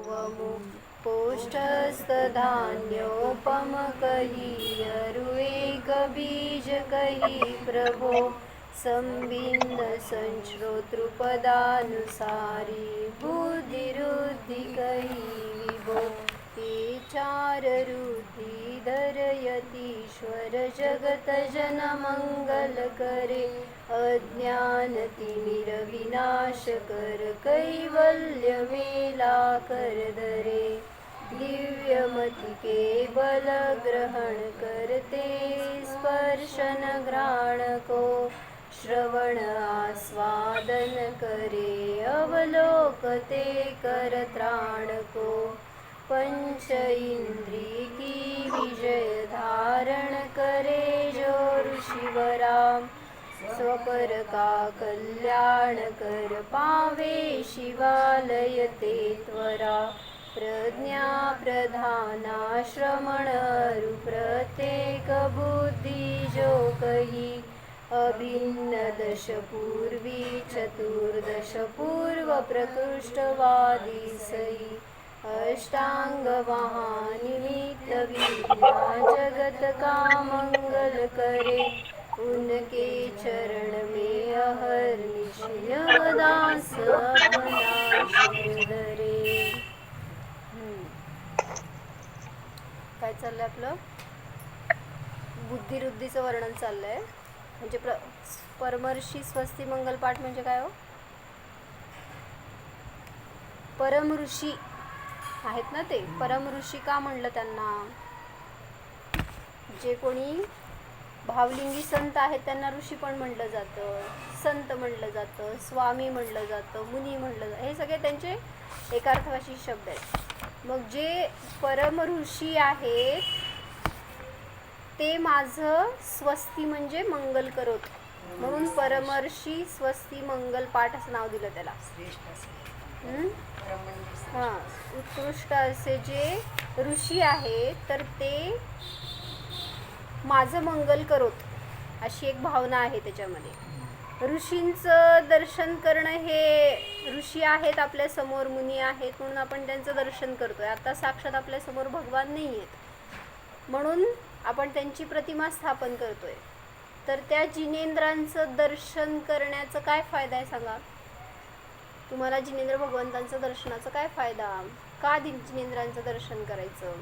वमु कोष्ठस्थधान्योपम कही अरु एक बीज कही प्रभो संबिंद संश्रोतृपदानुसारी बुद्धिरुद्धि कही विभो चार रुद्धि धरयतीश्वर जगत जन मंगल करे अज्ञान तिमिर विनाश कर कैवल्य मेला कर धरे दिव्यमति के बल ग्रहण करते स्पर्शन घ्राण को श्रवण आस्वादन करे अवलोकते कर त्राण को पंच इंद्री की विजय धारण करे जो ऋषिवराम स्वपर का कल्याण कर पावे शिवालय ते त्वरा प्रज्ञा प्रधाना श्रमण प्रत्येक बुद्धि जो कही अभिन्न दश पूर्वी चतुर्दश पूर्व प्रकृष्टवादी सई अष्टांग महानिमित्त विद्या जगत का मंगल करे उनके चरण में अहर्निश दास अपना शिर धरे. काय चाललंय आपलं बुद्धिरुद्धीचं वर्णन चाललंय. म्हणजे परमर्षी स्वस्ती मंगल पाठ म्हणजे काय हो? परम ऋषी आहेत ना ते. परम ऋषी का म्हणलं त्यांना? जे कोणी भावलिंगी संत आहेत त्यांना ऋषी पण म्हणलं जातं, संत म्हणलं जातं, स्वामी म्हणलं जातं, मुनी म्हणलं जातं. हे सगळे त्यांचे एकार्थवाची शब्द आहेत. मग जे परम ऋषी आहेत ते माझं स्वस्ती म्हणजे मंगल करत, म्हणून परमर्षी स्वस्ती मंगल पाठ असं नाव दिलं त्याला. हां, उत्कृष्ट असे जे ऋषी आहेत तर ते माझं मंगल करोत अशी एक भावना आहे त्याच्यामध्ये. ऋषींचं दर्शन करणं, हे ऋषी आहेत आपल्या समोर, मुनी आहेत म्हणून आपण त्यांचं दर्शन करतोय. आता साक्षात आपल्या समोर भगवान नाही आहेत म्हणून आपण त्यांची प्रतिमा स्थापन करतोय. तर त्या जिनेंद्रांचं दर्शन करण्याचं काय फायदा आहे सांगा तुम्हाला? जिनेंद्र भगवंतांचं दर्शनाचं काय फायदा? का जिनेंद्रांचं दर्शन करायचं?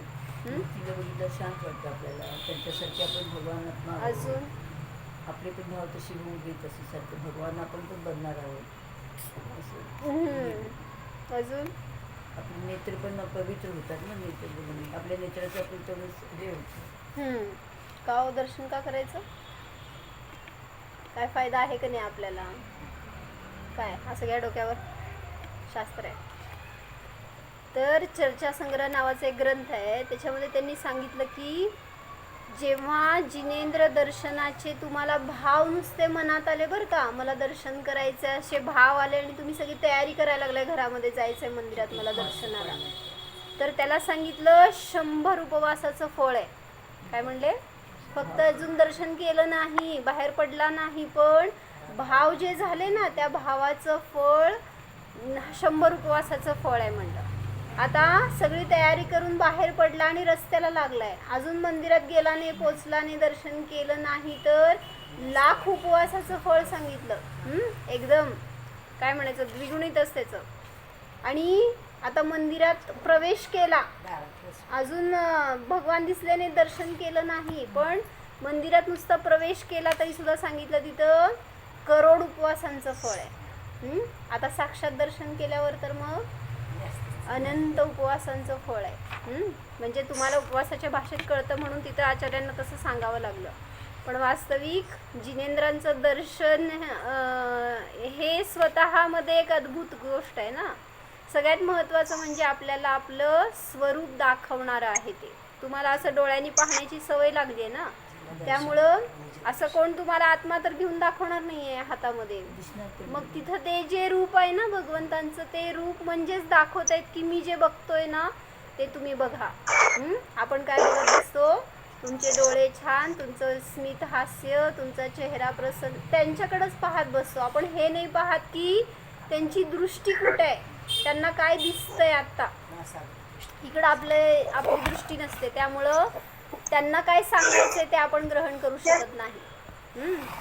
शांत वाटतं आपल्याला. त्यांच्यासारखे आपण भगवान अजून आपले पण भाव तशी होऊ दे, तशी सारखं भगवान आपण पण बनणार आहोत. अजून आपले नेत्र पण पवित्र होतात ना. नेत्र बघून आपल्या नेत्राचं आपण तेवढं हे होतं. का हो दर्शन का करायचं? काय फायदा आहे का नाही आपल्याला? काय असं घ्या डोक्यावर शास्त्र आहे. तर चर्चासंग्रह नावाचा एक ग्रंथ आहे, त्याच्यामध्ये त्यांनी सांगितलं की जेव्हा जिनेंद्र दर्शनाचे तुम्हाला भाव नुसते मनात आले बरं का, मला दर्शन करायचं असे भाव आले आणि तुम्ही सगळी तयारी करायला लागलाय घरामध्ये जायचंय मंदिरात मला दर्शनाला, तर त्याला सांगितलं 100 उपवासाचं फळ आहे. काय म्हणले? फक्त अजून दर्शन केलं नाही, बाहेर पडला नाही, पण भाव जे झाले ना त्या भावाचं फळ 100 उपवासाचं फळ आहे म्हणलं. आता सगळी तयारी करून बाहेर पडला आणि रस्त्याला लागलाय, अजून मंदिरात गेला नाही, पोचला नाही, दर्शन केलं नाही, तर 1,00,000 उपवासाचं फळ सांगितलं. एकदम काय म्हणायचं द्विगुणितच त्याचं. आणि आता मंदिरात प्रवेश केला, अजून भगवान दिसले नाही, दर्शन केलं नाही, पण मंदिरात नुसता प्रवेश केला तरी सुद्धा सांगितलं तिथं करोड उपवासांचं फळ आहे. आता साक्षात दर्शन केल्यावर तर मग अनंत उपवासांचं फळ आहे. म्हणजे तुम्हाला उपवासाच्या भाषेत कळतं म्हणून तिथं आचार्यांना तसं सांगावं लागलं. पण वास्तविक जिनेंद्रांचं दर्शन हे स्वतःमध्ये एक अद्भुत गोष्ट आहे ना. सगळ्यात महत्त्वाचं म्हणजे आपल्याला आपलं स्वरूप दाखवणारं आहे ते. तुम्हाला असं डोळ्यांनी पाहण्याची सवय लागली आहे ना, त्यामुळं असं कोण तुम्हाला आत्मा तर घेऊन दाखवणार नाही आहे हातामध्ये. मग तिथं ते जे रूप आहे ना भगवंतांचं, ते रूप म्हणजेच दाखवत आहेत की मी जे बघतोय ना ते तुम्ही बघा. आपण काय बघत असतो? तुमचे डोळे छान, तुमचं स्मित हास्य, तुमचा चेहरा प्रसन्न, त्यांच्याकडेच पाहत बसतो आपण. हे नाही पाहत की त्यांची दृष्टी कुठे आहे, त्यांना काय दिसतंय आत्ता. इकडं आपली दृष्टी नसते, त्यामुळं त्यांना काय सांगायचं ते आपण ग्रहण करू शकत नाही.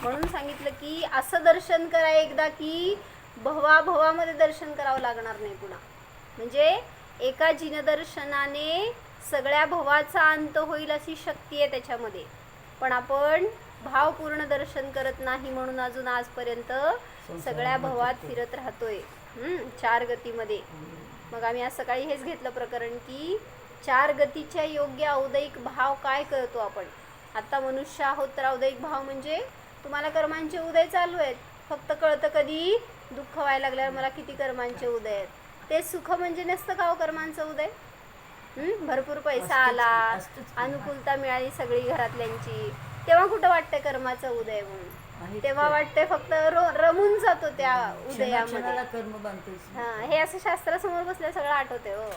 म्हणून सांगितलं की असं दर्शन करा एकदा की भवाभवामध्ये दर्शन करावं लागणार नाही पुन्हा. म्हणजे एका जिनदर्शनाने सगळ्या भवाचा अंत होईल अशी शक्ती आहे त्याच्यामध्ये. पण आपण भावपूर्ण दर्शन करत नाही म्हणून अजून आजपर्यंत सगळ्या भवात फिरत राहतोय 4 गतीमध्ये. मग आम्ही आज सकाळी हेच घेतलं प्रकरण की 4 गतीच्या योग्य औदयिक भाव काय करतो आपण. आता मनुष्य आहोत तर औदयिक भाव म्हणजे तुम्हाला कर्मांचे उदय चालू आहेत, फक्त कळतं कधी दुःख व्हायला लागल्यावर मला किती कर्मांचे उदय आहेत. ते सुख म्हणजे नसतं का हो कर्मांचं उदय. भरपूर पैसा आला, अनुकूलता मिळाली सगळी घरातल्यांची, तेव्हा कुठं वाटतंय कर्माचा उदय म्हणून. तेव्हा वाटतंय फक्त रमून जातो त्या उदयामध्ये. हे असं शास्त्रासमोर बसल्या सगळं आठवते हो.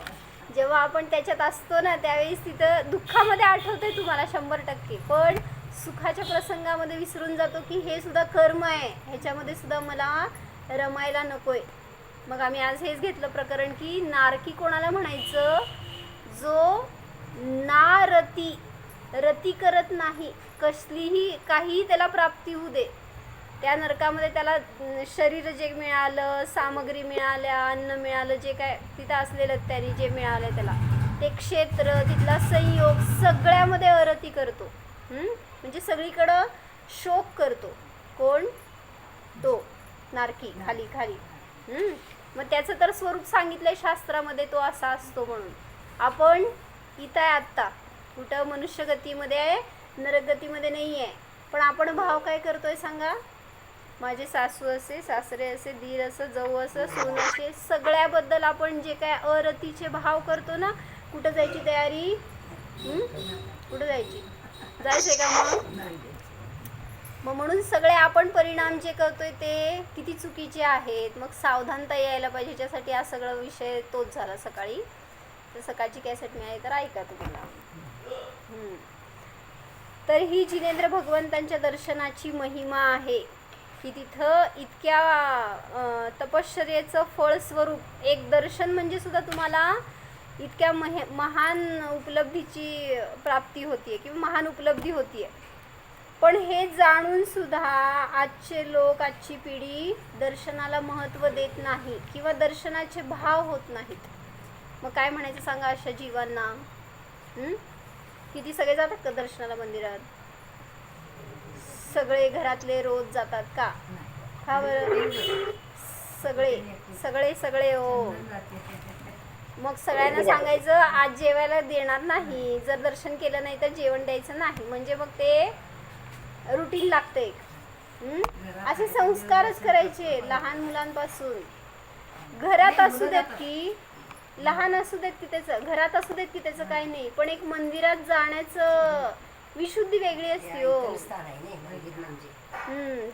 जेव्हा आपण त्याच्यात असतो ना त्यावेळेस तिथं दुःखामध्ये आठवतंय तुम्हाला 100%, पण सुखाच्या प्रसंगामध्ये विसरून जातो की हे सुद्धा कर्म आहे, ह्याच्यामध्ये सुद्धा मला रमायला नकोय. मग आम्ही आज हेच घेतलं प्रकरण की नारकी कोणाला म्हणायचं, जो रती करत नाही, कसलीही काही त्याला प्राप्ती होऊ दे, त्या नरकामध्ये त्याला शरीर जे मिळालं, सामग्री मिळाल्या, अन्न मिळालं, जे काय तिथं असलेलं त्यांनी जे मिळालं त्याला, ते क्षेत्र, तिथला संयोग सगळ्यामध्ये अरती करतो. म्हणजे सगळीकडं शोक करतो. कोण? तो नारकी. खाली मग त्याचं तर स्वरूप सांगितलंय शास्त्रामध्ये, तो असा असतो म्हणून. आपण इथं आहे आत्ता, कुठं मनुष्य गतीमध्ये आहे, नरक गतीमध्ये नाही आहे. पण आपण भाव काय करतोय सांगा. माझे सासू असे, सासरे असे, दीर असं, जाऊ असं, सून असे, सगळ्याबद्दल आपण जे काय अरतीचे भाव करतो ना. कुठं जायची तयारी? कुठं जायची? जायचंय का मग म्हणून सगळे आपण परिणाम जे करतोय ते किती चुकीचे आहेत. मग सावधानता यायला पाहिजे, ज्यासाठी हा सगळा विषय तोच झाला सकाळी. तर सकाळची कॅसेट मिळाली तर ऐका तुम्हाला. तर ही जिनेंद्र भगवंतांच्या दर्शनाची महिमा आहे की तिथं इतक्या तपश्चर्येचं फळस्वरूप एक दर्शन म्हणजे सुद्धा तुम्हाला इतक्या महान उपलब्धीची प्राप्ती होतीये किंवा महान उपलब्धी होतीये. पण हे जाणून सुद्धा आजचे लोक, आजची पिढी दर्शनाला महत्त्व देत नाही किंवा दर्शनाचे भाव होत नाहीत. मग काय म्हणायचं सांगा अशा जीवांना. किती सगळे जातात का दर्शनाला मंदिरात? सगळे घरातले रोज जातात का? का बरं? सगळे हो. मग सगळ्यांना सांगायचं आज जेवायला देणार नाही, जर दर्शन केलं नाही तर जेवण द्यायचं नाही. म्हणजे मग ते रुटीन लागतं एक. असे संस्कारच करायचे लहान मुलांपासून. घरात असू देत की लहान असू देत की त्याचं, घरात असू देत की त्याचं काही नाही, पण एक मंदिरात जाण्याचं विशुद्धी वेगळी असते हो.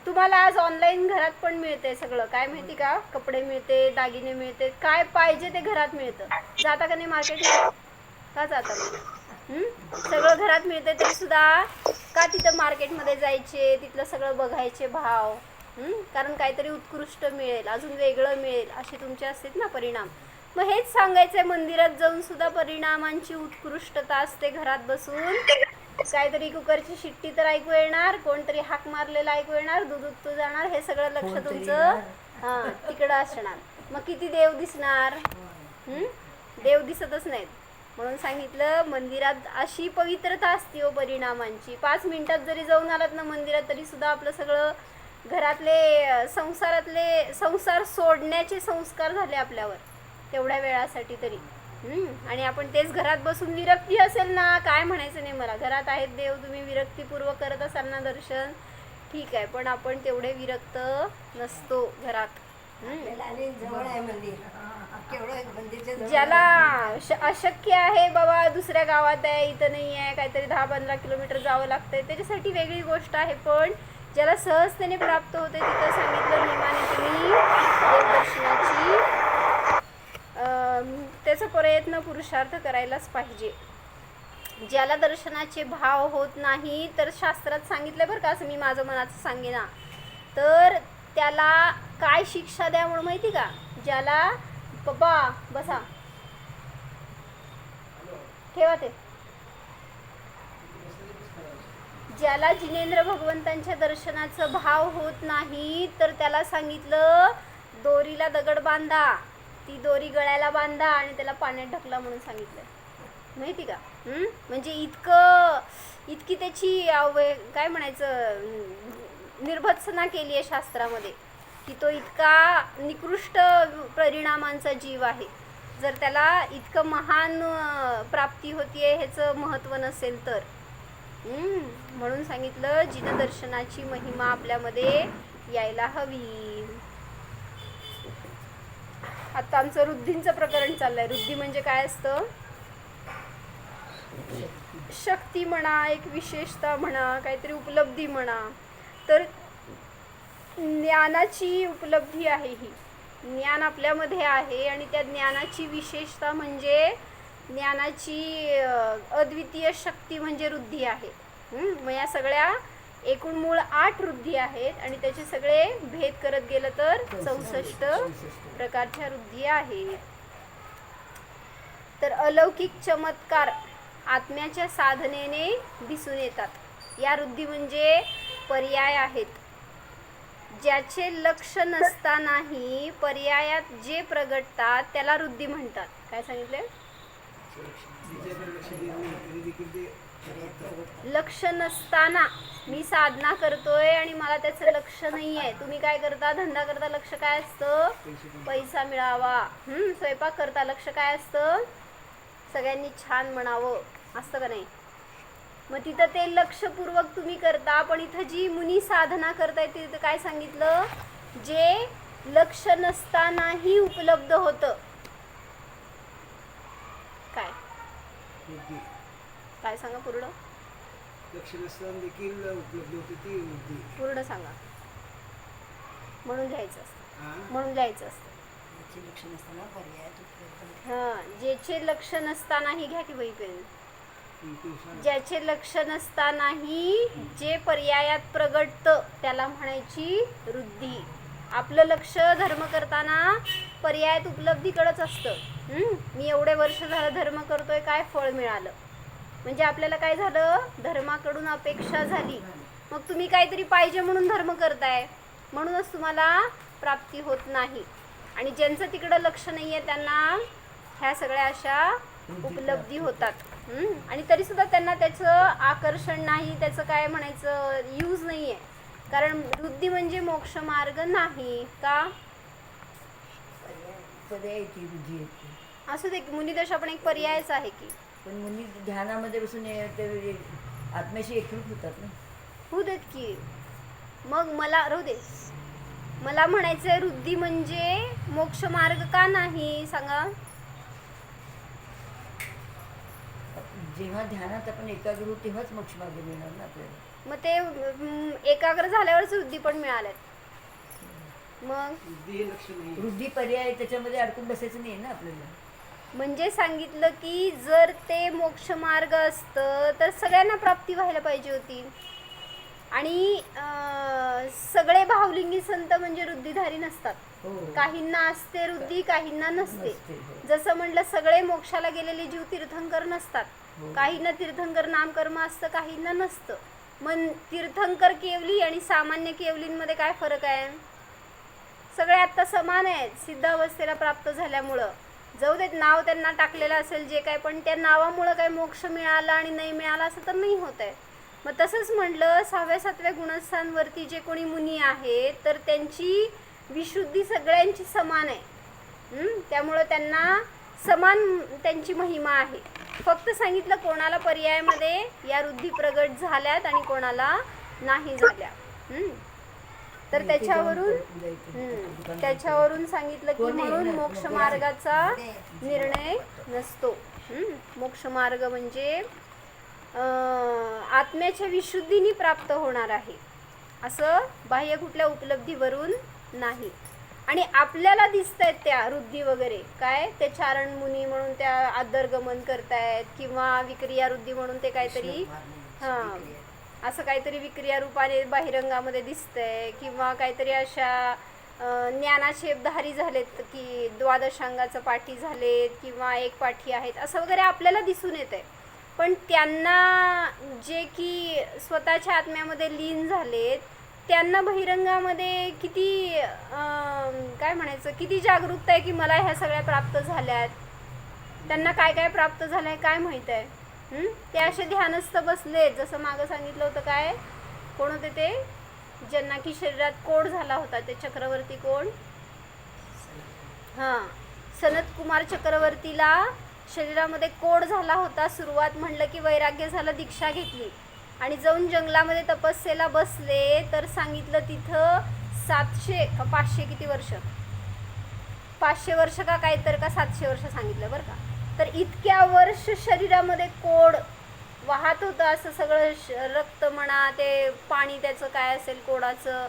तुम्हाला आज ऑनलाईन घरात पण मिळते सगळं. काय माहिती का? कपडे मिळते, दागिने मिळते, काय पाहिजे ते घरात मिळतं. जाता का नाही मार्केटला? का जाता? सगळं घरात मिळते तरी सुद्धा का तिथं मार्केटमध्ये जायचे, तिथलं सगळं बघायचे भाव. कारण काहीतरी उत्कृष्ट मिळेल, अजून वेगळं मिळेल, असे तुमचे असतात ना परिणाम. मग हेच सांगायचंय, मंदिरात जाऊन सुद्धा परिणामांची उत्कृष्टता असते. घरात बसून काहीतरी कुकरची शिट्टी तर ऐकू येणार, कोणतरी हाक मारलेला ऐकू येणार, दूध उतू जाणार, हे सगळं लक्ष तुमचं तिकडं असणार. मग किती देव दिसणार? देव दिसतच नाहीत. म्हणून सांगितलं मंदिरात अशी पवित्रता असते हो परिणामांची. 5 मिनिटात जरी जाऊन आलात ना मंदिरात तरी सुद्धा आपलं सगळं घरातले संसार सोडण्याचे संस्कार झाले आपल्यावर तेवढ्या वेळासाठी तरी. आणि आपण तेच घरात बसून विरक्ती असेल ना, काय म्हणायचं नाही मला. घरात आहेत देव, तुम्ही विरक्तीपूर्वक करत असाल ना दर्शन, ठीक आहे, पण आपण तेवढे विरक्त नसतो घरात. ज्याला अशक्य आहे बाबा, दुसऱ्या गावात आहे, इथं नाही आहे, काहीतरी 10-15 किलोमीटर जावं लागतंय, त्याच्यासाठी वेगळी गोष्ट आहे. पण ज्याला सहजतेने प्राप्त होते तिथं सांगितलं नियमाने तुम्ही देवदर्शनाची त्याचा प्रयत्न पुरुषार्थ करायलाच पाहिजे. ज्याला दर्शनाचे भाव होत नाही तर शास्त्रात सांगितलं बरं का, असं मी माझं मनाचं सांगेना, तर त्याला काय शिक्षा द्या म्हणून माहिती का? ज्याला पप्पा बसा, ठेवा ते. ज्याला जिनेंद्र भगवंतांच्या दर्शनाचं भाव होत नाही तर त्याला सांगितलं दोरीला दगड बांधा, ती दोरी गळ्याला बांधा आणि त्याला पाण्यात ढकला म्हणून सांगितलं. माहिती का? म्हणजे इतकी त्याची काय म्हणायचं निर्भत्सना केली आहे शास्त्रामध्ये की तो इतका निकृष्ट परिणामांचा जीव आहे. जर त्याला इतकं महान प्राप्ती होतीये ह्याचं महत्त्व नसेल तर. म्हणून सांगितलं जिनदर्शनाची महिमा आपल्यामध्ये यायला हवी. आता आमचं रुद्धींचं प्रकरण चाललंय. रुद्धी म्हणजे काय असतं? शक्ती म्हणा, एक विशेषता म्हणा, काहीतरी उपलब्धी म्हणा. तर ज्ञानाची उपलब्धी आहे ही. ज्ञान आपल्यामध्ये आहे आणि त्या ज्ञानाची विशेषता म्हणजे ज्ञानाची अद्वितीय शक्ती म्हणजे रुद्धी आहे. मग या सगळ्या एकूण मूळ 8 रुद्धी आहेत आणि त्याचे सगळे भेद करत गेलं तर 64 प्रकारच्या रुद्धी आहेत. तर अलौकिक चमत्कार आत्म्याच्या साधनेने दिसून येतात. या रुद्धी म्हणजे पर्याय आहेत. ज्याचे लक्ष नसतानाही पर्यायात जे प्रगटतात त्याला रुद्धी म्हणतात. काय सांगितले? लक्ष नसताना मी साधना करतोय आणि मला त्याचं लक्ष नाही आहे. तुम्ही काय करता? धंदा करता, लक्ष काय असतं? पैसा मिळावा. स्वयंपाक करता, लक्ष काय असतं? सगळ्यांनी छान म्हणावं, असतं का नाही? मग तिथं ते लक्षपूर्वक तुम्ही करता. पण इथं जी मुनी साधना करताय तिथं काय सांगितलं? जे लक्ष नसतानाही उपलब्ध होतं. काय काय सांगा पूर्ण? लक्ष नसताना देखील उपलब्ध होते ती बुद्धी. पूर्ण सांगा. म्हणून घ्यायचं असतं. हां. म्हणून घ्यायचं असतं. लक्ष नसताना पर्यायात उपलब्ध. हां, ज्याचे लक्ष नसतानाही घ्या की बाई पेन. तू सांग. ज्याचे लक्ष नसतानाही जे पर्यायात प्रगटतं त्याला म्हणायची रुद्धी. आपलं लक्ष धर्म करताना पर्यायात उपलब्धीकडेच असतं. मी एवढे वर्ष झालं धर्म करतोय, काय फळ मिळालं? म्हणजे आपल्याला काय झालं? धर्माकडून अपेक्षा झाली. मग तुम्ही काहीतरी पाहिजे म्हणून धर्म करताय, म्हणूनच तुम्हाला प्राप्ती होत नाही. आणि ज्यांचं तिकडं लक्ष नाही आहे त्यांना ह्या सगळ्या अशा उपलब्धी होतात. आणि तरीसुद्धा त्यांना त्याचं आकर्षण नाही, त्याचं काय म्हणायचं यूज नाही आहे. कारण रुद्धी म्हणजे मोक्ष मार्ग नाही का? पर्यायाची बुद्धी येते. असू दे, मुनिदशा पण एक पर्यायच आहे की. पण मुनी ध्यानामध्ये बसून ते आत्म्याशी एकरूप होतात ना. होऊ देत की. मग मला राहू दे. मला म्हणायचंय रुद्धी म्हणजे मोक्ष मार्ग का नाही सांगा? जेव्हा ध्यानात आपण एकाग्र होऊ तेव्हाच मोक्ष मार्ग मिळणार ना आपल्याला. मग ते एकाग्र झाल्यावरच रुद्धी पण मिळाल्यात. मग बुद्धी हे लक्ष नाही. वृद्धी पर्याय त्याच्यामध्ये अडकून बसायचं नाही ना आपल्याला. म्हणजे सांगितलं की जर ते मोक्ष मार्ग असतं तर सगळ्यांना प्राप्ती व्हायला पाहिजे होती. आणि सगळे भावलिंगी संत म्हणजे रुद्धीधारी नसतात. हो. काहींना असते रुद्धी, काहींना नसते. नसते, हो. जसं म्हटलं सगळे मोक्षाला गेलेले जीव तीर्थंकर नसतात. हो. काहींना तीर्थंकर नामकर्म असतं, काहींना नसतं. मग तीर्थंकर केवली आणि सामान्य केवलींमध्ये काय फरक आहे? सगळे आत्ता समान आहेत सिद्धावस्थेला प्राप्त झाल्यामुळं. जाऊ देत, नाव त्यांना टाकलेलं असेल जे काय, पण त्या नावामुळं काय मोक्ष मिळाला आणि नाही मिळाला असं तर नाही होत आहे. मग तसंच म्हटलं 6व्या 7व्या गुणस्थांवरती जे कोणी मुनी आहेत तर त्यांची विशुद्धी सगळ्यांची समान आहे. त्यामुळं त्यांना समान त्यांची महिमा आहे. फक्त सांगितलं कोणाला पर्यायामध्ये या रुद्धी प्रगट झाल्यात आणि कोणाला नाही झाल्या. तर त्याच्यावरून सांगितलं की म्हणून मोक्ष मार्गाचा निर्णय नसतो. मोक्ष मार्ग म्हणजे आत्म्याच्या विशुद्धीने प्राप्त होणार आहे, असं बाह्य कुठल्या उपलब्धीवरून नाही. आणि आपल्याला दिसतायत त्या रुद्धी वगैरे काय, ते चारण मुनी म्हणून त्या आदरगमन करतायत किंवा विक्रिया रुद्धी म्हणून ते काहीतरी असं काहीतरी विक्रिया रूपाने बाहिरंगामध्ये दिसतंय किंवा काहीतरी अशा ज्ञानाचे धारी झालेत की द्वादशांगाचं पाठी झालेत किंवा एक पाठी आहेत असं वगैरे आपल्याला दिसून येतं आहे. पण त्यांना जे की स्वतःच्या आत्म्यामध्ये लीन झालेत त्यांना बहिरंगामध्ये किती काय म्हणायचं किती जागरूकता आहे की मला ह्या सगळ्या प्राप्त झाल्यात. त्यांना काय काय प्राप्त झालं आहे काय माहीत आहे. ते असे ध्यानस्थ बसलेत. जसं मागं सांगितलं होतं काय कोण होते ते ज्यांना की शरीरात कोड झाला होता ते चक्रवर्ती कोण हां सनत कुमार चक्रवर्तीला शरीरामध्ये कोड झाला होता. सुरुवात म्हणलं की वैराग्य झालं दीक्षा घेतली आणि जाऊन जंगलामध्ये तपस्येला बसले तर सांगितलं तिथं 700 का 500 किती वर्ष 500 वर्ष का काय तर का 700 वर्ष सांगितलं बरं का. तर इतक्या वर्ष शरीरामध्ये कोड वाहत होतं असं सगळं रक्त म्हणा ते पाणी त्याचं काय असेल कोडाचं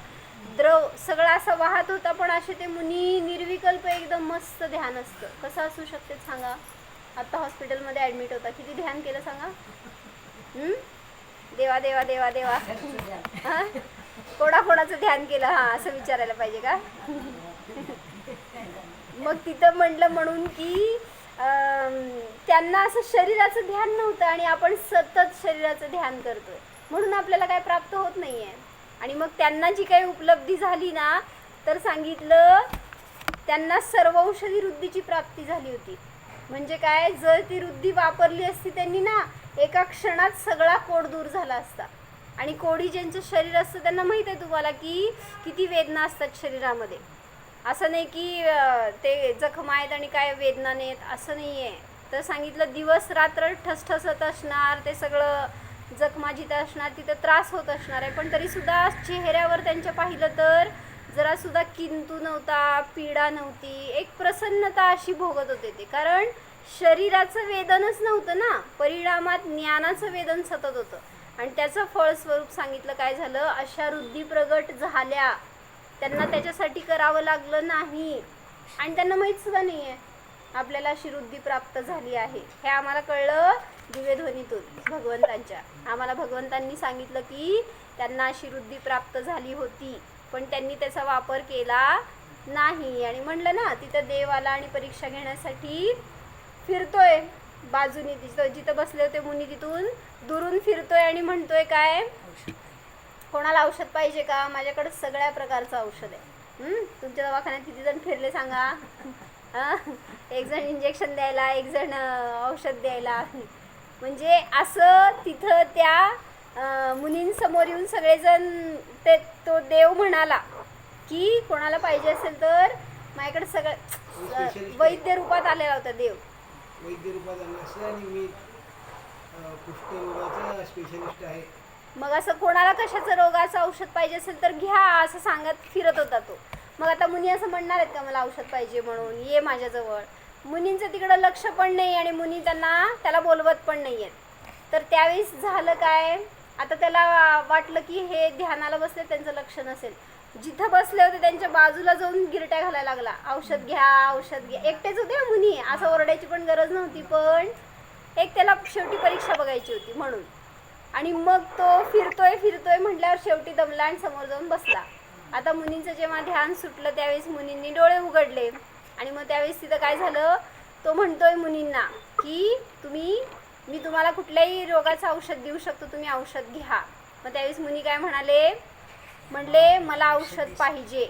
द्रव सगळं असं वाहत होता. पण असे ते मुनी निर्विकल्प एकदम मस्त ध्यान असतं. कसं असू शकते सांगा. आत्ता हॉस्पिटलमध्ये ॲडमिट होता किती ध्यान केलं सांगा. देवा देवा देवा देवा हां कोणाकोणाचं ध्यान केलं हां असं विचारायला पाहिजे का. मग तिथं म्हटलं म्हणून की त्यांना असं शरीराचं ध्यान नव्हतं आणि आपण सतत शरीराचं ध्यान करतोय म्हणून आपल्याला काय प्राप्त होत नाही आहे. आणि मग त्यांना जी काही उपलब्धी झाली ना तर सांगितलं त्यांना सर्वौषधी वृद्धीची प्राप्ती झाली होती. म्हणजे काय जर ती वृद्धी वापरली असती त्यांनी ना एका क्षणात सगळा कोड दूर झाला असता. आणि कोडी ज्यांचं शरीर असतं त्यांना माहीत आहे तुम्हाला की किती वेदना असतात शरीरामध्ये. असं नाही की ते जखमा आहेत आणि काय वेदना नाहीत असं नाही आहे. तर सांगितलं दिवस रात्र ठसठसत असणार ते सगळं जखमा जिथं असणार तिथं त्रास होत असणार आहे. पण तरीसुद्धा चेहऱ्यावर त्यांच्या पाहिलं तर जरासुद्धा किंतू नव्हता पीडा नव्हती. एक प्रसन्नता अशी भोगत होते ते. कारण शरीराचं वेदनच नव्हतं ना परिणामात ज्ञानाचं वेदन सतत होतं. आणि त्याचं फळस्वरूप सांगितलं काय झालं अशा वृद्धी प्रगट झाल्या त्यांना त्याच्यासाठी करावं लागलं नाही. आणि त्यांना माहीतसुद्धा नाही आहे आपल्याला अशी वृद्धी प्राप्त झाली आहे. हे आम्हाला कळलं दिव्यध्वनीतून भगवंतांच्या. आम्हाला भगवंतांनी सांगितलं की त्यांना अशी वृद्धी प्राप्त झाली होती पण त्यांनी त्याचा वापर केला नाही. आणि म्हणलं ना तिथं देव आला आणि परीक्षा घेण्यासाठी फिरतोय बाजूने जिथं बसले होते मुनी तिथून दुरून फिरतोय आणि म्हणतोय काय कोणाला औषध पाहिजे का माझ्याकडे सगळ्या प्रकारचं औषध आहे. तुमच्या दवाखान्यात किती जण फिरले सांगा. एक जण इंजेक्शन द्यायला एक जण औषध द्यायला. म्हणजे असं तिथं त्या मुलींसमोर येऊन सगळेजण ते तो देव म्हणाला की कोणाला पाहिजे असेल तर माझ्याकडे सगळं वैद्य रूपात आलेला होता देव. वैद्य रूपात आला असं आणि मी कुष्ठरोगाचा स्पेशलिस्ट आहे. मग असं कोणाला कशाचं रोगाचं औषध पाहिजे असेल तर घ्या असं सांगत फिरत होता तो. मग आता मुनी असं म्हणणार आहेत का मला औषध पाहिजे म्हणून ये माझ्याजवळ. मुनींचं तिकडं लक्ष पण नाही आणि मुनी त्याला बोलवत पण नाही आहेत. तर त्यावेळेस झालं काय आता त्याला वाटलं की हे ध्यानाला बसले त्यांचं लक्ष नसेल. जिथं बसले होते त्यांच्या बाजूला जाऊन गिरट्या घालायला लागला औषध घ्या औषध घ्या. एकटेच होते मुनी असं ओरडायची पण गरज नव्हती. पण एक त्याला शेवटी परीक्षा बघायची होती म्हणून. आणि मग तो फिरतोय म्हटल्यावर शेवटी दमला आणि समोर जाऊन बसला. आता मुनींचं जेव्हा ध्यान सुटलं त्यावेळेस मुनींनी डोळे उघडले आणि मग त्यावेळेस तिथं काय झालं तो म्हणतोय मुनींना की मी तुम्हाला कुठल्याही रोगाचं औषध देऊ शकतो तुम्ही औषध घ्या. मग त्यावेळेस मुनी काय म्हणले मला औषध पाहिजे.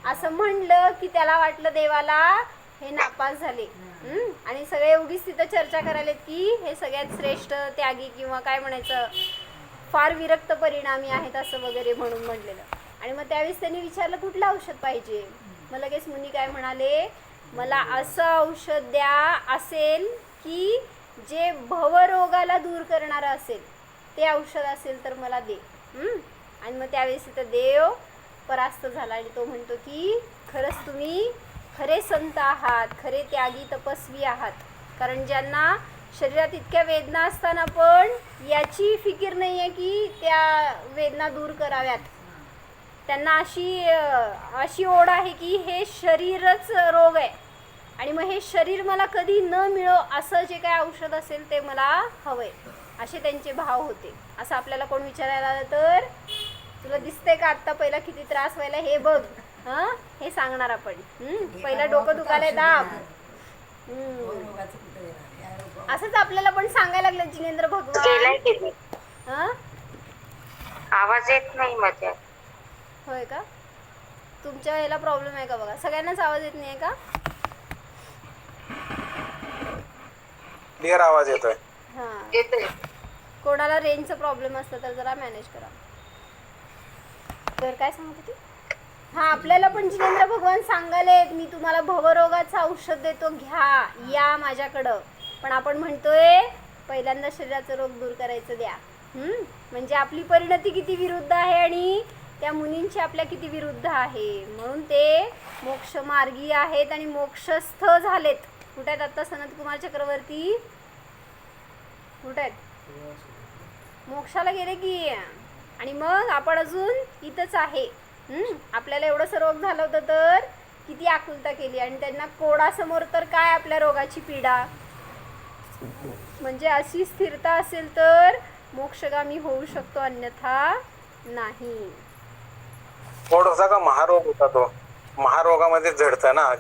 असं म्हणलं की त्याला वाटलं देवाला हे नापास झाले. आणि सगळे एवढीच तिथं चर्चा करायलेत की हे सगळ्यात श्रेष्ठ त्यागी किंवा काय म्हणायचं फार विरक्त परिणामी आहेत असं वगैरे म्हणून म्हणलेलं. आणि मग त्यावेळेस त्यांनी विचारलं कुठलं औषध पाहिजे. मग लगेच मुनी काय म्हणाले मला असं औषध द्या असेल की जे भवरोगाला दूर करणारं असेल ते औषध असेल तर मला दे. आणि मग त्यावेळेस तिथं देव परास्त झाला आणि तो म्हणतो की खरंच तुम्ही खरे संत आहात खरे त्यागी तपस्वी आहात. कारण ज्यांना शरीरात इतक्या वेदना असताना पण याची फिकीर नाही आहे की त्या वेदना दूर कराव्यात. त्यांना अशी ओढ आहे की हे शरीरच रोग आहे आणि मग हे शरीर मला कधी न मिळो असं जे काय औषध असेल ते मला हवंय असे त्यांचे भाव होते. असं आपल्याला कोण विचारायला आलं तर तुला दिसतंय का आत्ता पहिला किती त्रास व्हायला हे बघ हे सांगणार आपण. पहिलं डोकं दुखायला दाब. रोगाचं कुठं येणार या रोगावर असंच आपल्याला पण सांगायला लागलं जिनेंद्र भगवान. गेलाय गेली हं? आवाज येत नाही मध्ये. होय का? तुमच्या ह्याला प्रॉब्लेम आहे का बघा. सगळ्यांनाच आवाज येत नाही का? क्लिअर आवाज येतोय. हां, येतोय. कोणाला रेंजचा प्रॉब्लेम असला तर जरा मॅनेज करा. तर काय सांगत होती? हा, आपल्याला पण जिनेंद्र भगवान सांगालेत, मी तुम्हाला भवरोगाचं औषध देतो, घ्या, या माझ्याकडं. पण आपण म्हणतोय पहिल्यांदा शरीराचा रोग दूर करायचं द्या. म्हणजे आपली परिणती किती विरुद्ध आहे आणि त्या मुनींची आपल्या किती विरुद्ध आहे. म्हणून ते मोक्षमार्गी आहेत आणि मोक्षस्थ झालेत. कुठे आहेत आता सनत कुमार चक्रवर्ती? कुठे आहेत? मोक्षाला गेले की. आणि मग आपण अजून इथंच आहे. आपल्याला एवढंसं रोग झालं होतं तर किती आकुलता केली आणि त्यांना कोडासमोर तर काय आपल्या रोगाची पीडा. म्हणजे अशी स्थिरता असेल तर मोक्षगामी होऊ शकतो, अन्यथा नाही. थोडासा का महारोग होता तो. महारोगामध्ये जडतं ना.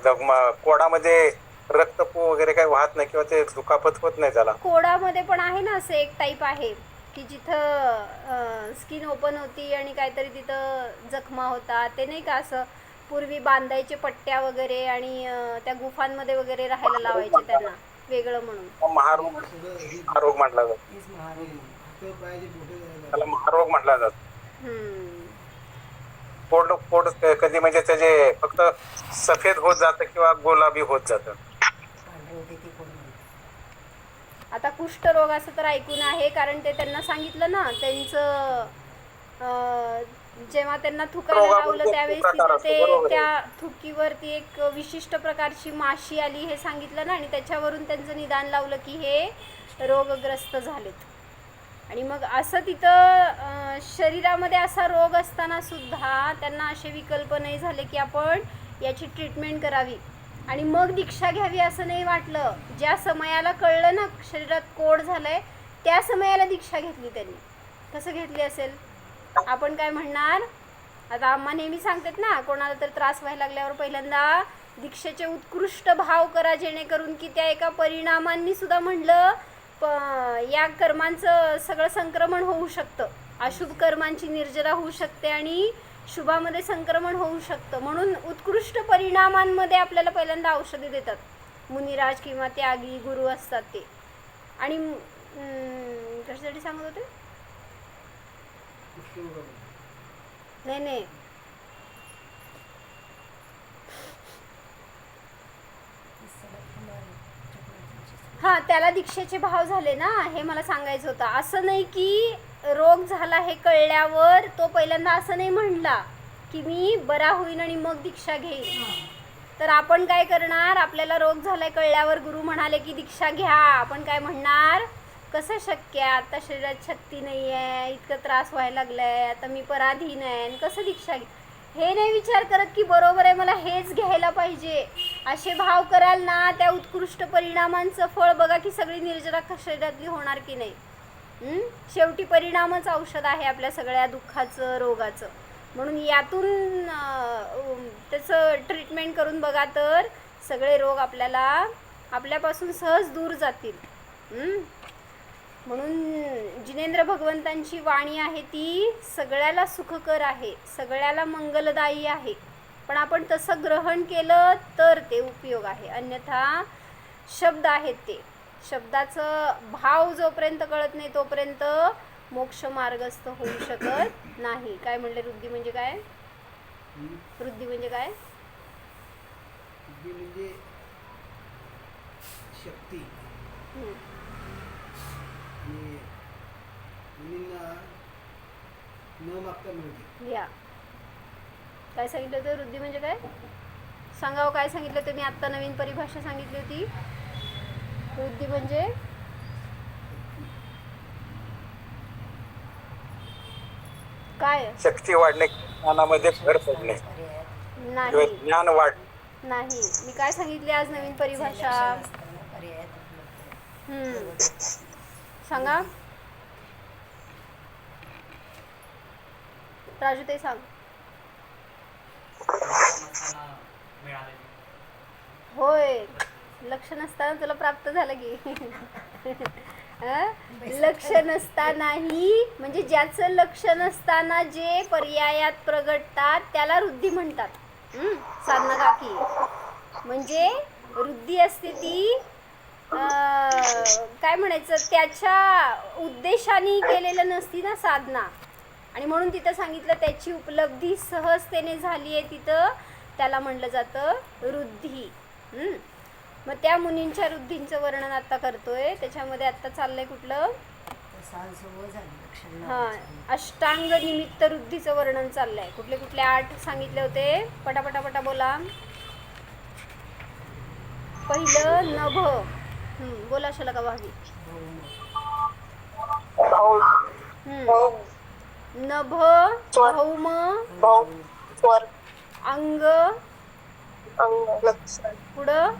कोडामध्ये रक्तपू वगैरे काही वाहत नाही किंवा ते दुखापत होत नाही त्याला. कोडामध्ये पण आहे ना असं एक टाईप आहे की जिथं स्किन ओपन होती आणि काहीतरी तिथं जखमा होता. ते नाही का असं पूर्वी बांधायचे पट्ट्या वगैरे आणि त्या गुफांमध्ये वगैरे राहायला लावायचे त्यांना वेगळं म्हणून. महारोग म्हटला जातो. तेच महारोग म्हणतात. हात पायाचे बोटे जायला त्याला महारोग म्हटला जातो. पोट कधी म्हणजे त्याचे फक्त सफेद होत जातं किंवा गुलाबी होत जातं. पांढरे होते ते कोण म्हणतात. आता कुष्ठरोग असं तर ऐकून आहे, कारण ते त्यांना सांगितलं ना त्यांचं जेव्हा त्यांना थुकायला लावलं त्यावेळेस तिथं ते त्या थुकीवरती एक विशिष्ट प्रकारची माशी आली हे सांगितलं ना, आणि त्याच्यावरून त्यांचं निदान लावलं की हे रोगग्रस्त झालेत. आणि मग असं तिथं शरीरामध्ये असा रोग असताना सुद्धा त्यांना असे विकल्प नाही झाले की आपण याची ट्रीटमेंट करावी आणि मग दीक्षा घ्यावी असं नाही वाटलं. ज्या समयाला कळलं ना शरीरात कोड झालंय त्या समयाला दीक्षा घेतली त्यांनी. कसं घेतली असेल? आपण काय म्हणणार? आता आम्हा नेहमी सांगतात ना, कोणाला तर त्रास व्हायला लागल्यावर पहिल्यांदा दीक्षेचे उत्कृष्ट भाव करा, जेणेकरून की त्या एका परिणामांनी सुद्धा म्हणलं या कर्मांचं सगळं संक्रमण होऊ शकतं, अशुभ कर्मांची निर्जरा होऊ शकते आणि शुभामध्ये संक्रमण होऊ शकतं. म्हणून उत्कृष्ट परिणामांमध्ये आपल्याला पहिल्यांदा औषधे देतात मुनिराज किंवा त्यागी गुरु असतात ते. आणि कशासाठी सांगत होते? नाही हां, त्याला दीक्षेचे भाव झाले ना, हे मला सांगायचं होतं. असं नाही की रोग झाला हे कळल्यावर तो पहिल्यांदा असं नाही म्हणला की मी बरा होईन आणि मग दीक्षा घेईन. तर आपण काय करणार? आपल्याला रोग झालाय कळल्यावर गुरु म्हणाले की दीक्षा घ्या, आपण काय म्हणणार? कसं शक्य आहे? आता शरीरात शक्ती नाही आहे, इतकं त्रास व्हायला लागलाय, आता मी पराधीन आहे, आणि कसं दीक्षा घे? हे नाही विचार करत की बरोबर आहे मला हेच घ्यायला पाहिजे. असे भाव कराल ना, त्या उत्कृष्ट परिणामांचं फळ बघा की सगळी निर्जरा शरीरातली होणार की नाही. शेवटी परिणामच औषध आहे आपल्या सगळ्या दुःखाचं, रोगाचं. म्हणून यातून त्याचं ट्रीटमेंट करून बघा तर सगळे रोग आपल्यापासून सहज दूर जातील. म्हणून जिनेंद्र भगवंतांची वाणी आहे ती सगळ्याला सुखकर आहे, सगळ्याला मंगलदायी आहे. पण आपण तसं ग्रहण केलं तर ते उपयोग आहे, अन्यथा शब्द आहेत ते. शब्दाचं भाव जोपर्यंत कळत नाही तोपर्यंत मोक्ष मार्गस्थ होऊ शकत नाही. काय म्हणले? वृद्धी म्हणजे काय? वृद्धी म्हणजे काय? बुद्धी म्हणजे शक्ती. आणि मुलींना न मागता मिळते. या काय सांगितलं होतं? वृद्धी म्हणजे काय? सांगावं काय सांगितलं तुम्ही? आत्ता नवीन परिभाषा सांगितली होती. वृद्धी म्हणजे काय? शक्ती वाढणे, ज्ञानामध्ये भर पडणे किंवा नाही ज्ञान वाढ. नाही, मी काय सांगितली आज नवीन परिभाषा? पर्याय उपलब्ध आहे. सांगा राजू, ते सांग. होय, लक्ष नसताना तुला प्राप्त झालं की लक्ष नसतानाही म्हणजे ज्याचं लक्ष नसताना जे पर्यायात प्रगटतात त्याला वृद्धी म्हणतात. साधना काकी म्हणजे वृद्धी असते ती काय म्हणायचं, त्याच्या उद्देशाने केलेलं नसती ना साधना. आणि म्हणून तिथं सांगितलं त्याची उपलब्धी सहजतेने झाली आहे, तिथं त्याला म्हणलं जातं वृद्धी. मग त्या मुनींच्या वृद्धींचं वर्णन आता करतोय. त्याच्यामध्ये आता चाललंय कुठलं, अष्टांग निमित्त वृद्धीचं वर्णन चाललंय. कुठले कुठले 8 सांगितले होते, पटापटा बोला. पहिलं नभ. बोला शलका भाभी. नभ, भौम, अंग, पुढं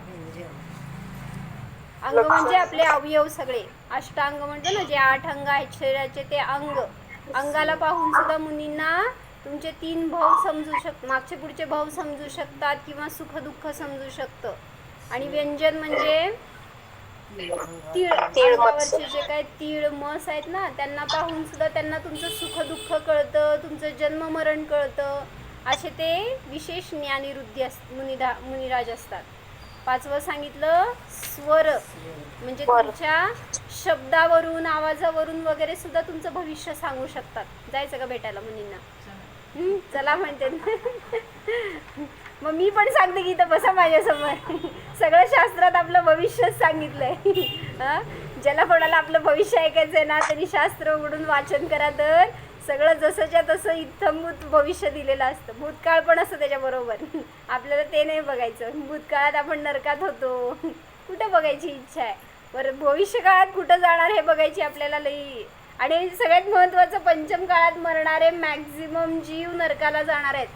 अंग म्हणजे आपले अवयव सगळे. अष्टांग म्हणतो ना, जे 8 अंग आहेत शरीराचे ते अंग. अंगाला पाहून सुद्धा मुनींना तुमचे 3 भाव समजू मागचे पुढचे भाव समजू शकतात किंवा सुख दुःख समजू शकतं. आणि व्यंजन म्हणजे तीळ, अंगावरचे जे काय तीळ मस आहेत ना, त्यांना पाहून सुद्धा त्यांना तुमचं सुख दुःख कळतं, तुमचं जन्म मरण कळतं. असे ते विशेष ज्ञानिवृद्धी मुनिराज असतात. 5वं सांगितलं स्वर, म्हणजे तुमच्या शब्दावरून आवाजावरून वगैरे सुद्धा तुमचं भविष्य सांगू शकतात. जायचं का भेटायला मुनींना? चला म्हणते. मग मी पण सांगते की इथं बसा माझ्यासमोर. सगळं शास्त्रात आपलं भविष्यच सांगितलंय. ज्याला कोणाला आपलं भविष्य ऐकायचंय ना, त्यांनी शास्त्र उघडून वाचन करा, तर सगळं जसंच्या तसं इत्थंभूत भविष्य दिलेलं असतं. भूतकाळ पण असतं त्याच्याबरोबर. आपल्याला ते नाही बघायचं. भूतकाळात आपण नरकात होतो, कुठं बघायची इच्छा आहे. बरं, भविष्य काळात कुठं जाणार हे बघायची आपल्याला लई. आणि सगळ्यात महत्त्वाचं, पंचम काळात मरणारे मॅक्झिमम जीव नरकाला जाणार आहेत.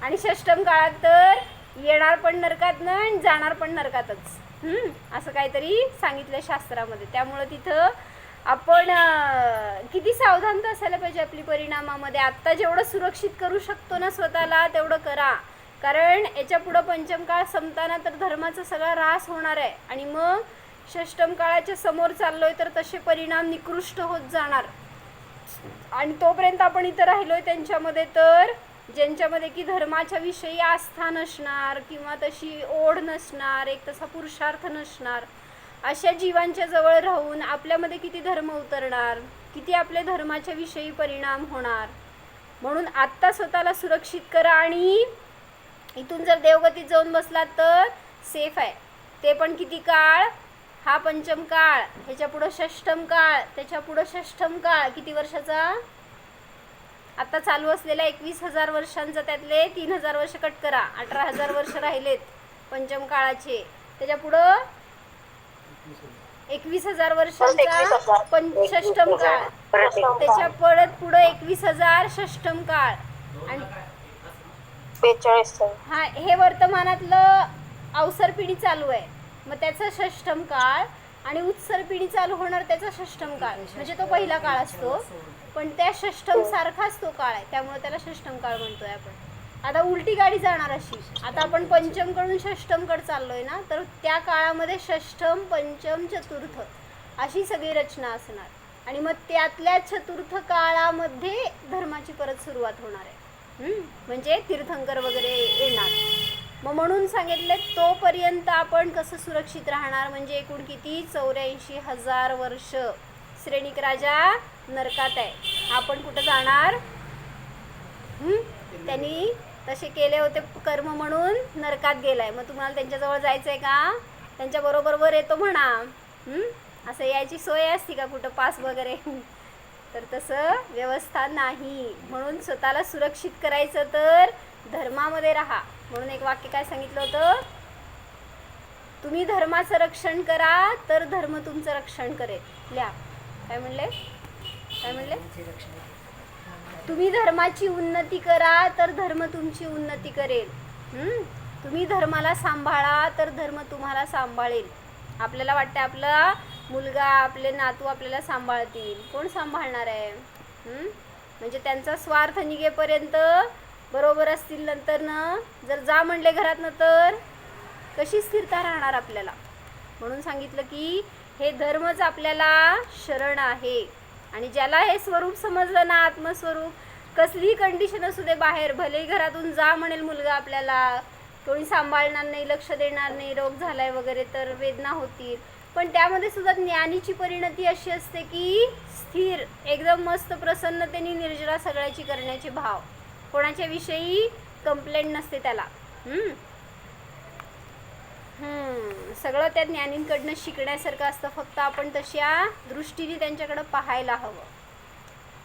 आणि षष्टम काळात तर येणार पण नरकात नाही, जाणार पण नरकातच. असं काहीतरी सांगितलं शास्त्रामध्ये. त्यामुळं तिथं आपण किती सावधानता असायला पाहिजे आपली परिणामामध्ये. आत्ता जेवढं सुरक्षित करू शकतो ना स्वतःला तेवढं करा. कारण याच्या पुढं पंचम काळ संपताना तर धर्माचा सगळा ऱ्हास होणार आहे. आणि मग षष्टम काळाच्या समोर चाललोय तर तसे परिणाम निकृष्ट होत जाणार. आणि तोपर्यंत आपण इथं राहिलोय त्यांच्यामध्ये, तर ज्यांच्यामध्ये की धर्माच्या विषयी आस्था नसणार किंवा तशी ओढ नसणार, एक तसा पुरुषार्थ नसणार, अशा जीवांच्या जवळ राहून आपल्यामध्ये किती धर्म उतरणार, किती आपले धर्माच्या विषयी परिणाम होणार. म्हणून आत्ता स्वतःला सुरक्षित करा. आणि इथून जर देवगतीत जाऊन बसलात तर सेफ आहे. ते पण किती काळ, हा पंचम काळ, ह्याच्या पुढं षष्टम काळ, त्याच्या पुढं षष्टम काळ. किती वर्षाचा? आता चालू असलेल्या 21,000 वर्षांचा त्यातले 3,000 वर्ष कट करा, 18,000 वर्ष राहिलेत पंचम काळाचे. त्याच्या पुढं 21,000 वर्षांचा षष्टम काळ, त्याच्या परत पुढं 21,000 षष्टम काळ. आणि 42. हा, हे वर्तमानातलं अवसर पिढी चालू आहे, मग त्याचा षष्टम काळ. आणि उत्सर पिढी चालू होणार त्याचा षष्टम काळ, म्हणजे तो पहिला काळ असतो, पण त्या षष्टम सारखाच तो काळ आहे, त्यामुळे त्याला षष्टम काळ म्हणतोय आपण. आता उलटी गाडी जाणार अशी. आता आपण पंचम कडून षष्टम कडे चाललोय ना, तर त्या काळामध्ये षष्टम, पंचम, चतुर्थ अशी सगळी रचना असणार. आणि मग त्यातल्या चतुर्थ काळामध्ये धर्माची परत सुरुवात होणार आहे. म्हणजे तीर्थंकर वगैरे येणार. मग म्हणून सांगितलं तोपर्यंत आपण कसं सुरक्षित राहणार. म्हणजे एकूण किती, 84,000 वर्ष श्रेणिक राजा नरकात आहे. आपण कुठं जाणार? त्यांनी तसे केले होते कर्म म्हणून नरकात गेलाय. मग तुम्हाला त्यांच्याजवळ जायचं आहे का? त्यांच्याबरोबर वर येतो म्हणा. असं यायची सोय असती का कुठं पास वगैरे? तर तसं व्यवस्था नाही. म्हणून स्वतःला सुरक्षित करायचं तर धर्मामध्ये राहा. म्हणून एक वाक्य काय सांगितलं होतं, तुम्ही धर्माचं रक्षण करा तर धर्म तुमचं रक्षण करेल. लिहा, काय म्हणले? काय म्हणले? तुम्ही धर्माची उन्नती करा तर धर्म तुमची उन्नती करेल. तुम्ही धर्माला सांभाळा तर धर्म तुम्हाला सांभाळेल. आपल्याला वाटतं आपला मुलगा, आपले नातू आपल्याला सांभाळतील, कोण सांभाळणार आहे? म्हणजे त्यांचा स्वार्थ निघेपर्यंत बरोबर असतील नंतर ना जर जा म्हणले घरातनं तर कशी स्थिरता राहणार आपल्याला. म्हणून सांगितलं की हे धर्मच आपल्याला शरण आहे. आणि ज्याला हे स्वरूप समजलं ना, आत्मस्वरूप, कसलीही कंडिशन असू दे बाहेर, भलेही घरातून जा म्हणेल मुलगा आपल्याला, कोणी सांभाळणार नाही, लक्ष देणार नाही, रोग झालाय वगैरे तर वेदना होतील, पण त्यामध्ये सुद्धा ज्ञानीची परिणती अशी असते की स्थिर, एकदम मस्त प्रसन्नतेने निर्जरा सगळ्याची करण्याचे भाव, कोणाच्या विषयी कंप्लेंट नसते त्याला. सगळं त्या ज्ञानींकडनं शिकण्यासारखं असतं, फक्त आपण तशा दृष्टीने त्यांच्याकडं पाहायला हवं.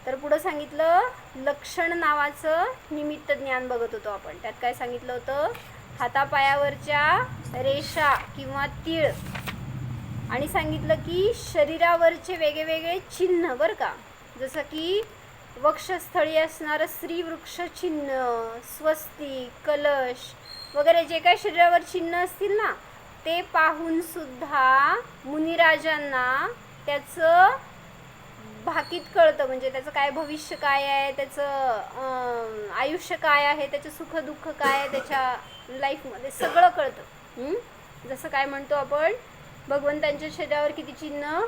तर पुढं सांगितलं लक्षण नावाचं निमित्त ज्ञान बघत होतो आपण. त्यात काय सांगितलं होतं, हातापायावरच्या रेषा किंवा तीळ, आणि सांगितलं की शरीरावरचे वेगवेगळे चिन्ह बरं का, जसं की वक्षस्थळी असणारं श्रीवृक्ष चिन्ह, स्वस्तिक, कलश वगैरे जे काही शरीरावर चिन्ह असतील ना, ते पाहून सुद्धा मुनिराजांना त्याचं भाकीत कळतं, म्हणजे त्याचं काय भविष्य काय आहे, त्याचं आयुष्य काय आहे, त्याचं सुख दुःख काय आहे, त्याच्या लाईफमध्ये सगळं कळतं. जसं काय म्हणतो आपण, भगवंतांच्या शरीरावर किती चिन्ह,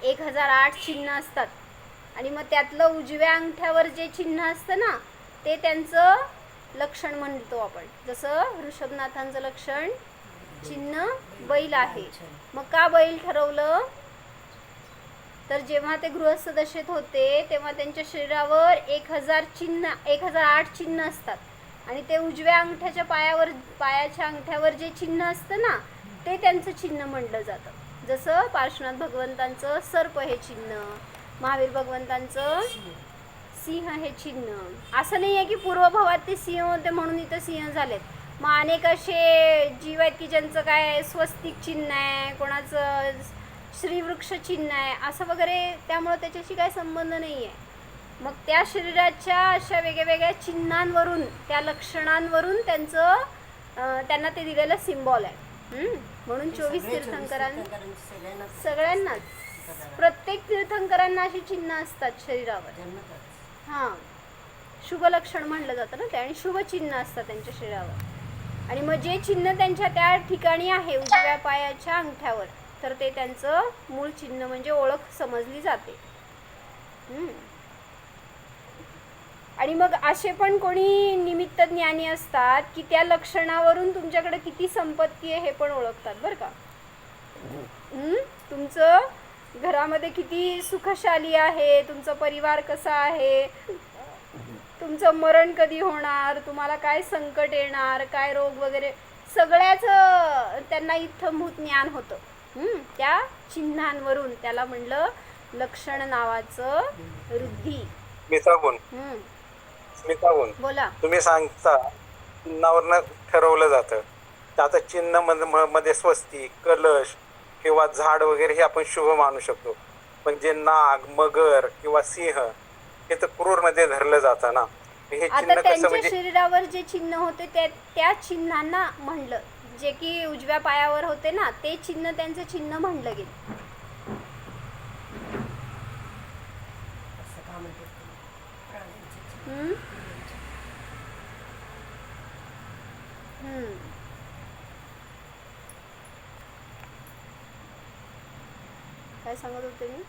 1008 चिन्ह असतात, आणि मग त्यातलं उजव्या अंगठ्यावर जे चिन्ह असतं ना, ते त्यांचं लक्षण म्हणतो आपण. जसं ऋषभनाथांचं लक्षण चिन्ह बैल आहे. मग का बैल ठरवलं, तर जेव्हा ते गृहस्थ दशेत होते तेव्हा त्यांच्या शरीरावर 1008 चिन्ह असतात, आणि ते उजव्या अंगठ्याच्या पायाच्या अंगठ्यावर जे चिन्ह असतं ना, ते त्यांचं चिन्ह म्हणलं जातं. जसं पार्श्वनाथ भगवंतांचं सर्प हे चिन्ह, महावीर भगवंतांचं सिंह हे चिन्ह. असं नाही आहे की पूर्वभावात ते सिंह होते म्हणून इथं सिंह झालेत. मग अनेक असे जीव आहेत की ज्यांचं काय स्वस्तिक चिन्ह आहे, कोणाचं श्रीवृक्ष चिन्ह आहे, असं वगैरे, त्यामुळं त्याच्याशी काय संबंध नाही आहे. मग त्या शरीराच्या अशा वेगवेगळ्या चिन्हांवरून, त्या लक्षणांवरून त्यांना ते दिलेलं सिम्बॉल आहे. म्हणून 24 सगळ्यांनाच, प्रत्येक तीर्थंकरांना अशी चिन्ह असतात शरीरावर. हां, शुभ लक्षण म्हणलं जातं ना ते, आणि शुभ चिन्ह असतात त्यांच्या शरीरावर. आणि मग जे चिन्ह त्यांच्या त्या ठिकाणी आहे उजव्या पायाच्या अंगठ्यावर, तर ते त्यांचं मूळ चिन्ह म्हणजे ओळख समजली जाते. आणि मग असे पण कोणी निमित्त ज्ञानी असतात की त्या लक्षणावरून तुमच्याकडे किती संपत्ती आहे हे पण ओळखतात बरं का. तुमचं घरामध्ये किती सुखशाली आहे, तुमचा परिवार कसा आहे, तुमचं मरण कधी होणार, तुम्हाला काय संकट येणार, काय रोग वगैरे, सगळ्याचं त्यांना इत्थंभूत ज्ञान होतं त्या चिन्हांवरून. त्याला म्हणलं लक्षण नावाचं वृद्धी. स्मिताहून बोला. तुम्ही सांगता चिन्हावरनं ठरवलं जातं, तर आता चिन्ह मध्ये स्वस्तिक, कलश किंवा झाड वगैरे हे आपण शुभ मानू शकतो, पण जे नाग, मगर किंवा सिंह हे तर क्रूर मध्ये धरलं जातं ना. हे आता चिन्ह कसं त्यांच्या म्हणजे शरीरावर जे चिन्ह होते त्या चिन्हांना म्हणलं, जे की उजव्या पायावर होते ना, ते चिन्ह त्यांचं चिन्ह म्हणलं गेलं. काय सांगत होते मी?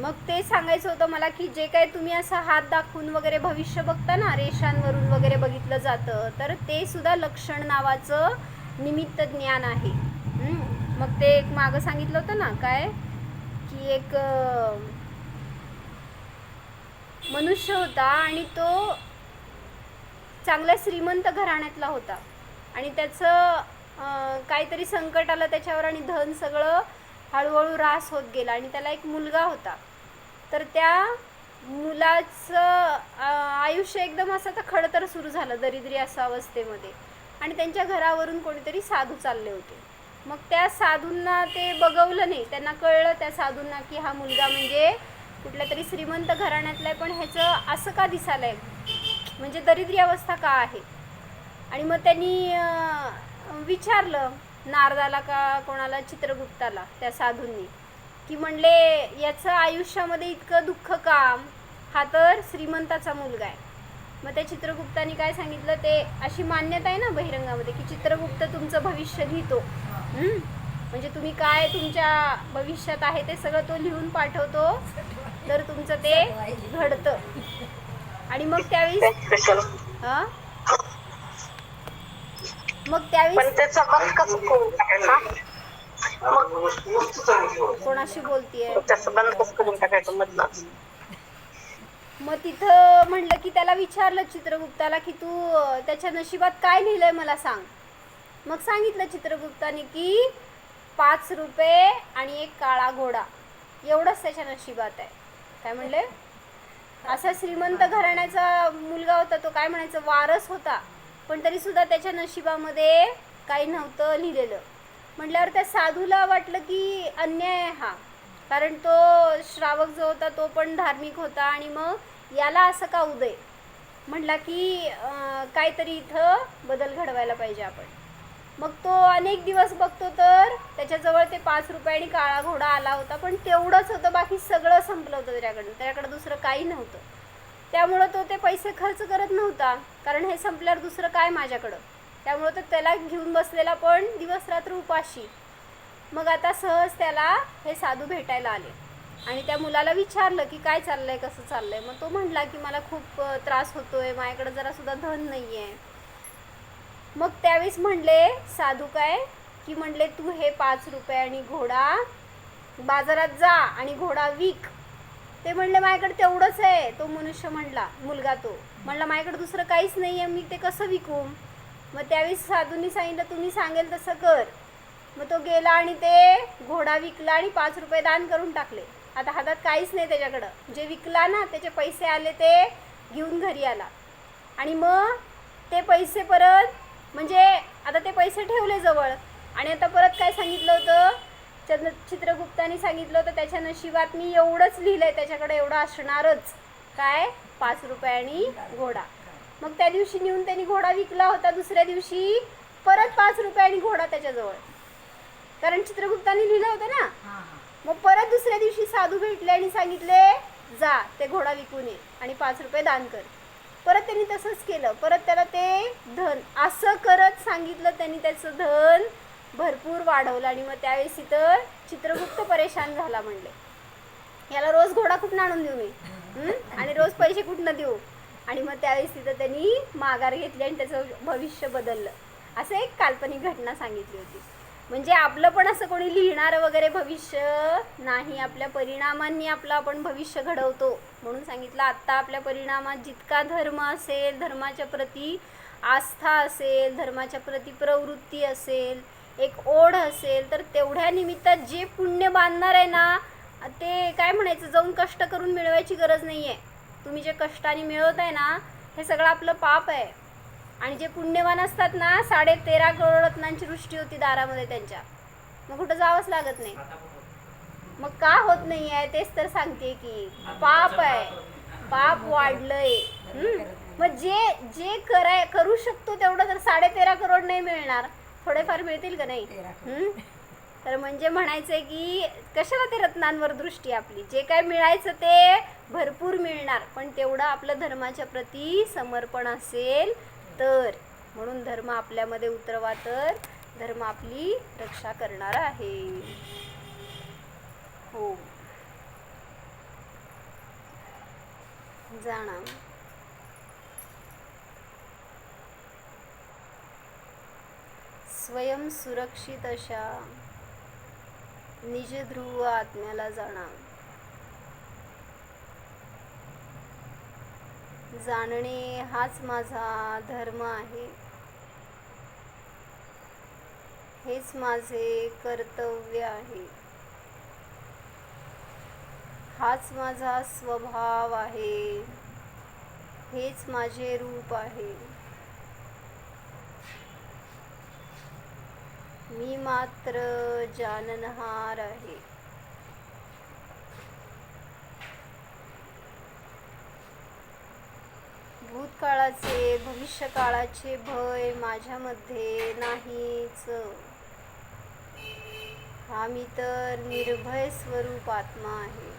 मग ते सांगायचं होतं मला की जे काय तुम्ही असं हात दाखवून वगैरे भविष्य बघता ना, रेषांवरून वगैरे बघितलं जातं, तर ते सुद्धा लक्षण नावाचं निमित्त ज्ञान आहे. मग ते एक मागं सांगितलं होतं ना काय, की एक मनुष्य होता आणि तो चांगल्या श्रीमंत घराण्यातला होता, आणि त्याचं काहीतरी संकट आलं त्याच्यावर, आणि धन सगळं हळूहळू ऱ्हास होत गेला, आणि त्याला एक मुलगा होता. तर त्या मुलाचं आयुष्य एकदम असं तर खडतर सुरू झालं, दरिद्री असं अवस्थेमध्ये, आणि त्यांच्या घरावरून कोणीतरी साधू चालले होते. मग त्या साधूंना ते बघवलं नाही, त्यांना कळलं त्या साधूंना की हा मुलगा म्हणजे कुठल्या तरी श्रीमंत घराण्यातला आहे, पण ह्याचं असं का दिसायलंय, म्हणजे दरिद्री अवस्था का आहे. आणि मग त्यांनी विचारलं नारदाला का कोणाला, चित्रगुप्ताला, त्या साधूंनी, की म्हणले याचं आयुष्यामध्ये इतकं दुःख का, हा तर श्रीमंताचा मुलगा आहे. मग त्या चित्रगुप्ताने काय सांगितलं, ते अशी मान्यता आहे ना बहिरंगामध्ये की चित्रगुप्त तुमचं भविष्य लिहितो. म्हणजे तुम्ही काय तुमच्या भविष्यात आहे ते सगळं तो लिहून पाठवतो, तर तुमचं ते घडतं. आणि मग त्यावेळेस स्पेशल. हा मग पण त्यावेळेस त्याचा बंद कसं करून टाकायचा? मग कोणाशी बोलतीये? त्याचं बंद कसं करून टाकायचं मधलाच? मग तिथं म्हणलं की त्याला विचारलं चित्रगुप्ताला की तू त्याच्या नशिबात काय लिहिलंय मला सांग. मग सांगितलं चित्रगुप्ताने की 5 रुपये आणि एक काळा घोडा एवढंच त्याच्या नशिबात आहे. काय म्हणले? असा श्रीमंत घराण्याचा मुलगा होता तो, काय म्हणायचं वारस होता, पण तरी सुद्धा त्याच्या नशिबामध्ये काही नव्हतं लिहिलेलं. म्हटल्यावर त्या साधूला वाटलं की अन्याय आहे हा, कारण तो श्रावक जो होता तो पण धार्मिक होता आणि मग याला असं का उदय. म्हटला की काहीतरी इथं बदल घडवायला पाहिजे आपण. मग तो अनेक दिवस बघतो तर त्याच्याजवळ ते 5 रुपये आणि काळा घोडा आला होता, पण तेवढंच होतं, बाकी सगळं संपलं होतं त्याच्याकडं दुसरं काही नव्हतं. त्यामुळं तो ते पैसे खर्च करत नव्हता, कारण हे संपल्यावर दुसरं काय माझ्याकडं. त्यामुळं तो त्याला घेऊन बसलेला पण दिवस रात्र उपाशी. मग आता सहज त्याला हे साधू भेटायला आले आणि त्या मुलाला विचारलं की काय चाललंय, कसं चाललंय. मग तो म्हणला की मला खूप त्रास होतोय, माझ्याकडे जरासुद्धा धन नाही आहे. मग त्यावेळेस म्हणले साधू काय की म्हणले तू हे 5 रुपये आणि घोडा बाजारात जा आणि घोडा विक. ते म्हणले माझ्याकडे तेवढंच आहे. तो मनुष्य म्हणला, मुलगा तो म्हणला माझ्याकडे दुसरं काहीच नाही आहे, मी ते कसं विकू. मग त्यावेळेस साधूंनी सांगितलं तुम्ही सांगेल तसं कर. मग तो गेला आणि ते घोडा विकला आणि 5 रुपये दान करून टाकले. आता हातात काहीच नाही त्याच्याकडं. जे विकला ना त्याचे पैसे आले ते घेऊन घरी आला आणि मग ते पैसे परत, म्हणजे आता ते पैसे ठेवले जवळ आणि आता परत काय सांगितलं होतं चित्रगुप्ताने सांगितलं होतं त्याच्या नशिबात मी एवढंच लिहिलंय, त्याच्याकडे एवढं असणारच, काय 5 रुपये आणि घोडा. मग त्या दिवशी नेऊन त्यांनी घोडा विकला होता. दुसऱ्या दिवशी परत 5 रुपये आणि घोडा त्याच्याजवळ, कारण चित्रगुप्ताने लिहिलं होतं ना. मग परत दुसऱ्या दिवशी साधू भेटले आणि सांगितले जा ते घोडा विकून ये आणि 5 रुपये दान कर. परत त्यांनी तसंच केलं. परत त्याला ते धन असं करत सांगितलं त्यांनी, त्याचं धन भरपूर वाढवलं. आणि मग त्यावेळेस इथं चित्रगुप्त परेशान झाला. म्हणले याला रोज घोडा कुठून आणून देऊ मी, आणि रोज पैसे कुठनं देऊ. आणि मग त्यावेळेस तिथं त्यांनी माघार घेतली आणि त्याचं भविष्य बदललं. असं एक काल्पनिक घटना सांगितली होती. म्हणजे आपलं पण असं कोणी लिहिणारं वगैरे भविष्य नाही, आपल्या परिणामांनी आपलं आपण भविष्य घडवतो. म्हणून सांगितलं आत्ता आपल्या परिणामात जितका धर्म असेल, धर्माच्या प्रती आस्था असेल, धर्माच्या प्रती प्रवृत्ती असेल, एक ओढ असेल, तर तेवढ्या निमित्तात जे पुण्य बांधणार आहे ना, ते काय म्हणायचं जाऊन कष्ट करून मिळवायची गरज नाही आहे. तुम्ही जे कष्टाने मिळवत आहे ना हे सगळं आपलं पाप आहे. आणि जे पुण्यवान असतात ना 13.5 करोड रत्नांची वृष्टी होती दारामध्ये त्यांच्या, मग कुठं जावंच लागत नाही. मग का होत नाही आहे तेच तर सांगते की पाप आहे, पाप वाढलंय. मग जे जे करू शकतो तेवढं तर 13.5 करोड नाही मिळणार, थोडेफार मिळतील का नाही. तर म्हणजे म्हणायचंय की कशाला ते रत्नांवर दृष्टी आपली, जे काय मिळायचं ते भरपूर मिळणार, पण तेवढं आपलं धर्माच्या प्रती समर्पण असेल तर. म्हणून धर्म आपल्यामध्ये उतरवा तर धर्म आपली रक्षा करणार आहे. हो जाणा. स्वयं सुरक्षित अशा निज ध्रुव आत्म्याला जाणा. जाणणे हाच माझा धर्म आहे, हेच माझे कर्तव्य आहे, हाच माझा स्वभाव आहे, हेच माझे रूप आहे. मी मात्र जाननहार आहे. भूतकाळाचे भविष्यकाळाचे भय माझ्यामध्ये नाहीच. हा मी तर निर्भय स्वरूप आत्मा आहे.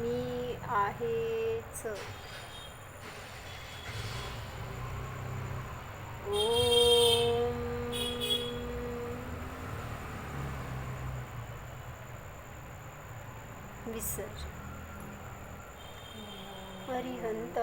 मी आहेच. ओम विसर्जन. अरिहंत